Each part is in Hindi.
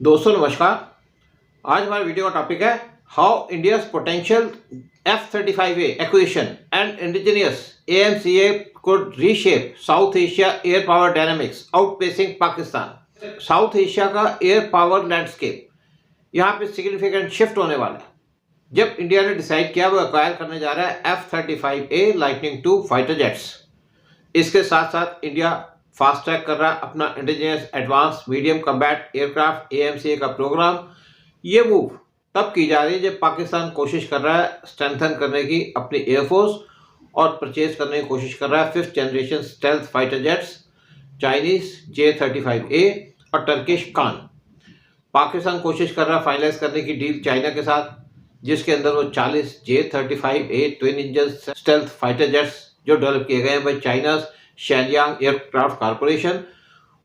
दोस्तों नमस्कार। आज हमारे वीडियो का टॉपिक है how India's potential F-35A acquisition and indigenous AMCA could reshape South Asia air power dynamics outpacing Pakistan. South Asia का एयर पावर लैंडस्केप यहाँ पे सिग्निफिकेंट शिफ्ट होने वाला है जब इंडिया ने डिसाइड किया वो एक्वायर करने जा रहा है F-35A लाइटनिंग 2 फाइटर जेट्स। इसके साथ साथ इंडिया फास्ट ट्रैक कर रहा है अपना indigenous advance medium combat aircraft AMCA का प्रोग्राम। ये मूव तब की जा रही है जब पाकिस्तान कोशिश कर रहा है स्ट्रेंथन करने की अपनी एयरफोर्स और परचेज करने की कोशिश कर रहा है 5th generation stealth fighter jets Chinese J-35A और टर्किश कान। पाकिस्तान कोशिश कर रहा है फाइनलाइज करने की डील चाइना के साथ जिसके अंदर वो 40 J-35A twin engine stealth fighter jets जो डेवलप किए गए हैं by China Shenyang aircraft corporation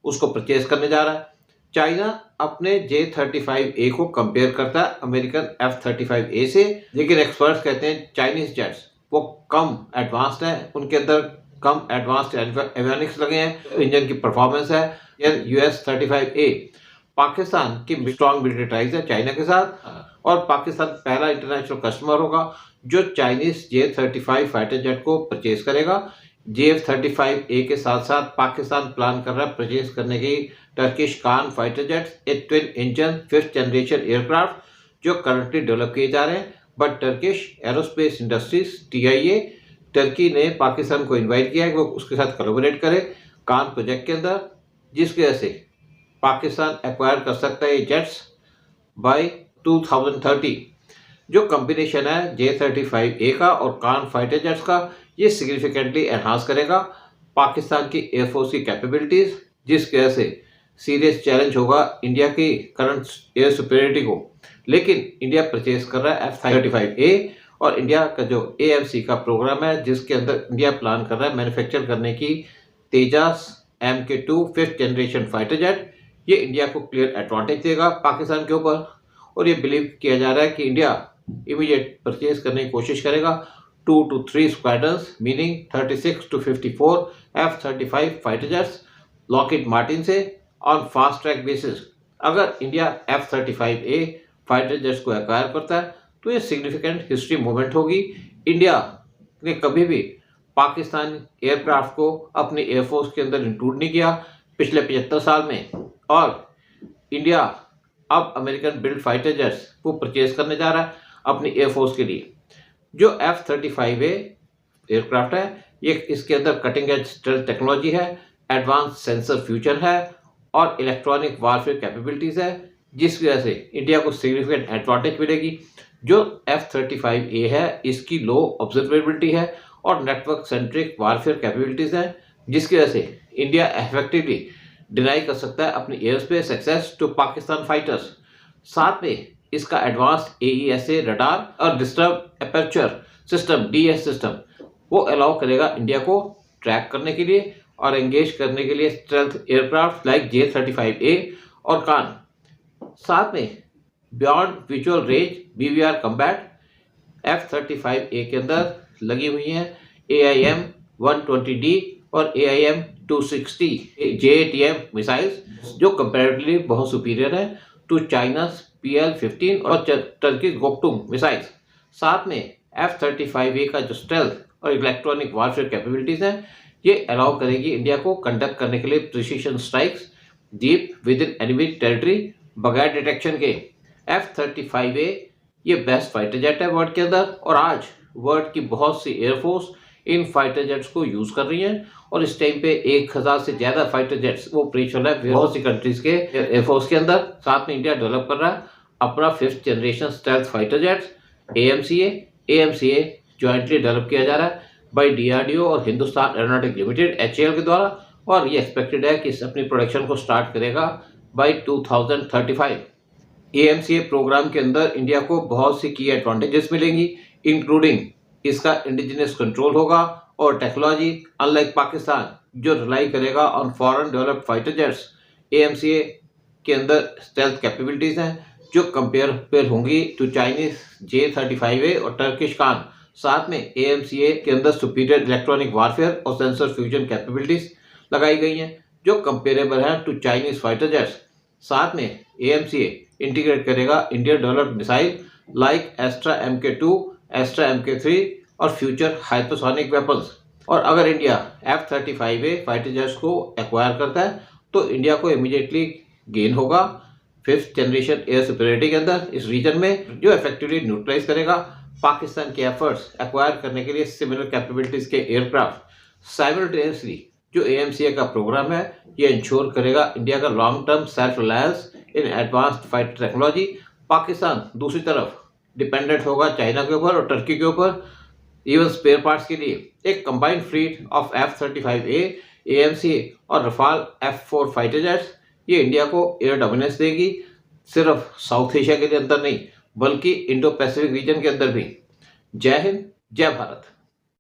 उसको परचेज करने जा रहा है। चाइना अपने J-35A को कंपेयर करता है अमेरिकन F-35A से, लेकिन एक्सपर्ट्स कहते हैं चाइनीज जेट्स वो कम एडवांस्ड है, उनके अंदर कम एडवांस्ड एवियोनिक्स लगे हैं, इंजन की परफॉर्मेंस है। US-35A पाकिस्तान की स्ट्रॉन्ग मिलिट्री टाइज है चाइना के साथ और पाकिस्तान पहला इंटरनेशनल कस्टमर होगा जो चाइनीज J-35 फाइटर जेट को परचेज करेगा। J-35A के साथ साथ पाकिस्तान प्लान कर रहा है परचेज करने की Turkish Kaan fighter jets, a twin engine 5th generation aircraft जो करंटली डेवलप किए जा रहे हैं। But Turkish Aerospace Industries TIA टर्की ने पाकिस्तान को इनवाइट किया है कि वो उसके साथ कोलैबोरेट करे कान प्रोजेक्ट के अंदर, जिसकी वजह से पाकिस्तान एक्वायर कर सकता है ये जेट्स बाय 2030। जो कॉम्बिनेशन है J-35A का और कान फाइटर जेट्स का ये सिग्निफिकेंटली एनहांस करेगा पाकिस्तान की एयरफोर्स की कैपेबिलिटीज, जिसकी वजह से सीरियस चैलेंज होगा इंडिया की करंट एयर सुपीरियरिटी को। लेकिन इंडिया परचेज कर रहा है F-35A और इंडिया का जो AMC का प्रोग्राम है जिसके अंदर इंडिया प्लान कर रहा है मैन्युफैक्चर करने की तेजस MK2 5th generation fighter jet. ये इंडिया को क्लियर एडवांटेज देगा पाकिस्तान के ऊपर और ये बिलीव किया जा रहा है कि इंडिया इमीडिएट परचेज करने की कोशिश करेगा 2 to 3 squadrons meaning 36 to 54 F-35 fighter jets Lockheed Martin से ऑन फास्ट ट्रैक बेसिस। अगर इंडिया F-35A फाइटर जेट्स को एक्वायर करता है तो ये सिग्निफिकेंट हिस्ट्री मूवमेंट होगी। इंडिया ने कभी भी पाकिस्तान एयरक्राफ्ट को अपनी एयरफोर्स के अंदर इंक्लूड नहीं किया पिछले 75 साल में और इंडिया अब अमेरिकन बिल्ड फाइटर जेट्स को परचेज करने जा रहा है अपनी एयरफोर्स के लिए। जो F-35A एयरक्राफ्ट है ये इसके अंदर कटिंग एज स्टेल्थ टेक्नोलॉजी है, एडवांस सेंसर फ्यूचर है और इलेक्ट्रॉनिक वारफेयर कैपेबिलिटीज है, जिसकी वजह से इंडिया को सिग्निफिकेंट एडवांटेज मिलेगी। जो F-35A है इसकी लो ऑब्जर्वेबिलिटी है और नेटवर्क सेंट्रिक वारफेयर कैपेबिलिटीज है, जिसकी वजह से इंडिया इफेक्टिवली डिनाई कर सकता है अपनी air space access to Pakistan fighters. साथ में इसका एडवांस्ड AESA रडार और disturb aperture system DS system वो अलाउ करेगा इंडिया को ट्रैक करने के लिए और एंगेज करने के लिए स्टेल्थ एयरक्राफ्ट लाइक J-35A और कान। साथ में beyond visual range BVR combat F-35A के अंदर लगी हुई हैं AIM-120D और AIM-260 JATM मिसाइल्स जो कंपैरेटिवली बहुत सुपीरियर है टू चाइना's PL-15 और टर्की गोक्टुंग मिसाइल्स। साथ में F-35A का जो स्टेल्थ और इलेक्ट्रॉनिक वारफेयर कैपेबिलिटीज हैं ये अलाउ करेगी इंडिया को कंडक्ट करने के लिए precision strikes deep with in enemy territory बगैर डिटेक्शन के। F-35A ये बेस्ट फाइटर जेट है वर्ल्ड के अंदर और आज वर्ल्ड की बहुत सी एयरफोर्स इन फाइटर जेट्स को यूज कर रही हैं और इस टाइम पे 1000 से ज्यादा फाइटर जेट्स वो ऑपरेशनल है बहुत सी कंट्रीज के एयरफोर्स के अंदर। साथ में इंडिया डेवलप कर रहा है अपना 5th generation stealth fighter jets AMCA jointly develop किया जा रहा है बाय DRDO और हिंदुस्तान एरोनॉटिक लिमिटेड HAL के द्वारा और ये एक्सपेक्टेड है कि अपनी प्रोडक्शन को स्टार्ट करेगा बाय 2035। AMCA प्रोग्राम के अंदर इंडिया को बहुत सी की एडवांटेजेस मिलेंगी इंक्लूडिंग इसका इंडिजिनियस कंट्रोल होगा और टेक्नोलॉजी अनलाइक पाकिस्तान जो रिलाई करेगा on foreign developed fighter jets. AMCA के अंदर स्टेल्थ कैपेबिलिटीज हैं जो कंपेयर होंगी टू चाइनीज J-35A और टर्किश कान। साथ में AMCA के अंदर सुपीरियर इलेक्ट्रॉनिक वारफेयर और सेंसर फ्यूजन कैपेबिलिटीज लगाई गई हैं जो कंपेरेबल है टू चाइनीज फाइटर जेट्स। साथ में AMCA इंटीग्रेट करेगा Indian developed missile like Astra MK2, Astra MK3 और फ्यूचर हाइपरसोनिक वेपन्स। और अगर इंडिया F-35A फाइटर जेट्स को एक्वायर करता है तो इंडिया को इमीडिएटली गेन होगा 5th जनरेशन एयर सुपीरियरिटी के अंदर इस रीजन में, जो इफेक्टिवली न्यूट्रलाइज करेगा पाकिस्तान के एफर्ट्स एक्वायर करने के लिए सिमिलर कैपेबिलिटीज के एयरक्राफ्ट। साइमल्टेनियसली जो AMCA का प्रोग्राम है ये इंश्योर करेगा इंडिया का लॉन्ग टर्म सेल्फ रिलायंस इन एडवांस्ड फाइटर टेक्नोलॉजी। पाकिस्तान दूसरी तरफ डिपेंडेंट होगा चाइना के ऊपर और टर्की के ऊपर इवन स्पेयर पार्ट्स के लिए। एक combined fleet of F-35A, AMCA और रफाल F-4 फाइटर जेट्स ये इंडिया को एयर डोमिनेंस देगी, सिर्फ साउथ एशिया के अंदर नहीं बल्कि इंडो पैसिफिक रीजन के अंदर भी। जय हिंद, जय भारत।